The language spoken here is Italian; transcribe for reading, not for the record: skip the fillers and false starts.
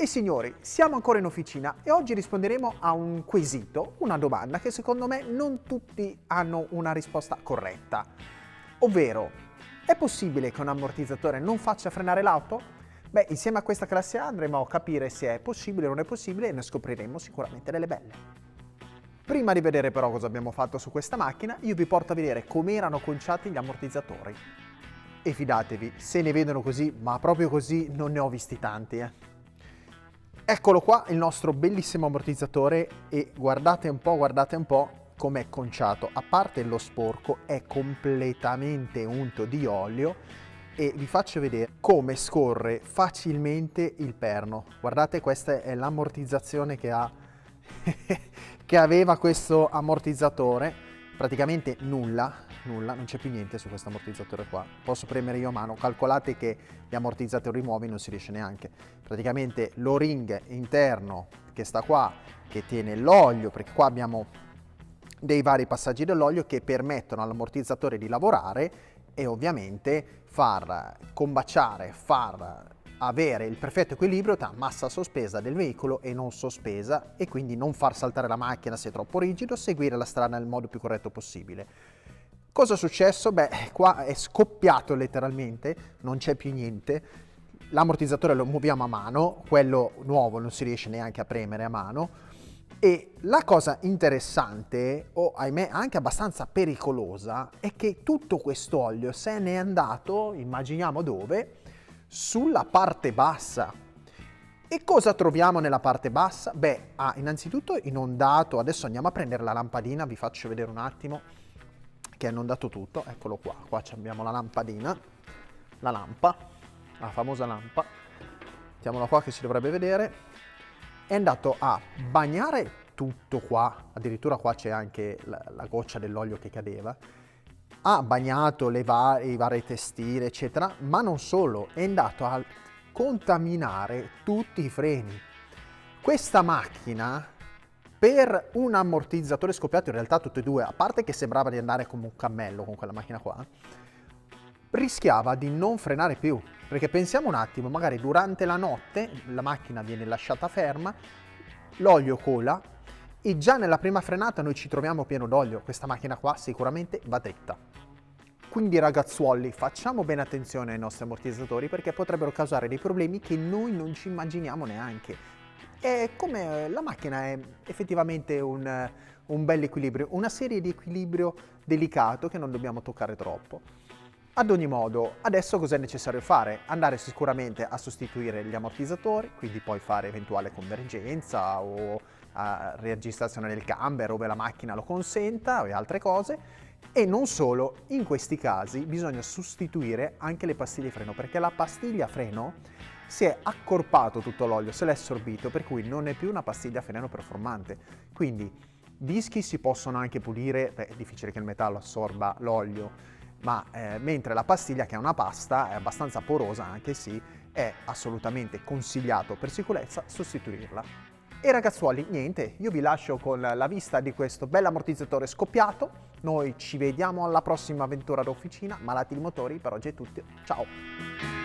E signori, siamo ancora in officina e oggi risponderemo a un quesito, una domanda che secondo me non tutti hanno una risposta corretta. Ovvero, è possibile che un ammortizzatore non faccia frenare l'auto? Beh, insieme a questa classe A andremo a capire se è possibile o non è possibile e ne scopriremo sicuramente delle belle. Prima di vedere però cosa abbiamo fatto su questa macchina, io vi porto a vedere come erano conciati gli ammortizzatori. E fidatevi, se ne vedono così, ma proprio così, non ne ho visti tanti, Eccolo qua, il nostro bellissimo ammortizzatore e guardate un po' com'è conciato. A parte lo sporco, è completamente unto di olio e vi faccio vedere come scorre facilmente il perno. Guardate, questa è l'ammortizzazione che ha che aveva questo ammortizzatore. Praticamente nulla, non c'è più niente su questo ammortizzatore qua. Posso premere io a mano, calcolate che gli ammortizzatori nuovi non si riesce neanche. Praticamente l'o-ring interno che sta qua, che tiene l'olio, perché qua abbiamo dei vari passaggi dell'olio che permettono all'ammortizzatore di lavorare e ovviamente far combaciare, far avere il perfetto equilibrio tra massa sospesa del veicolo e non sospesa e quindi non far saltare la macchina se è troppo rigido, seguire la strada nel modo più corretto possibile. Cosa è successo? Beh, qua è scoppiato letteralmente, non c'è più niente, l'ammortizzatore lo muoviamo a mano, quello nuovo non si riesce neanche a premere a mano e la cosa interessante, o ahimè anche abbastanza pericolosa, è che tutto questo olio se n'è andato, immaginiamo dove, sulla parte bassa. E cosa troviamo nella parte bassa? Beh, innanzitutto inondato, adesso andiamo a prendere la lampadina, vi faccio vedere un attimo che è inondato tutto, eccolo qua, qua abbiamo la lampadina, la lampa, la famosa lampa, mettiamola qua che si dovrebbe vedere, è andato a bagnare tutto qua, addirittura qua c'è anche la goccia dell'olio che cadeva, ha bagnato i varie testine eccetera, ma non solo, è andato a contaminare tutti i freni. Questa macchina per un ammortizzatore scoppiato, in realtà tutti e due, a parte che sembrava di andare come un cammello con quella macchina qua, rischiava di non frenare più, perché pensiamo un attimo, magari durante la notte la macchina viene lasciata ferma, l'olio cola e già nella prima frenata noi ci troviamo pieno d'olio, questa macchina qua sicuramente va dritta. Quindi ragazzuoli, facciamo bene attenzione ai nostri ammortizzatori perché potrebbero causare dei problemi che noi non ci immaginiamo neanche. È come la macchina è effettivamente un bel equilibrio, una serie di equilibrio delicato che non dobbiamo toccare troppo. Ad ogni modo, adesso cosa è necessario fare? Andare sicuramente a sostituire gli ammortizzatori, quindi poi fare eventuale convergenza o registrazione del camber ove la macchina lo consenta o altre cose. E non solo, in questi casi bisogna sostituire anche le pastiglie freno, perché la pastiglia freno si è accorpato tutto l'olio, se l'è assorbito, per cui non è più una pastiglia freno performante. Quindi dischi si possono anche pulire, è difficile che il metallo assorba l'olio, ma mentre la pastiglia, che è una pasta, è abbastanza porosa anche sì, è assolutamente consigliato per sicurezza sostituirla. E ragazzuoli, niente, io vi lascio con la vista di questo bel ammortizzatore scoppiato, noi ci vediamo alla prossima avventura d'officina, malati di motori, per oggi è tutto, ciao!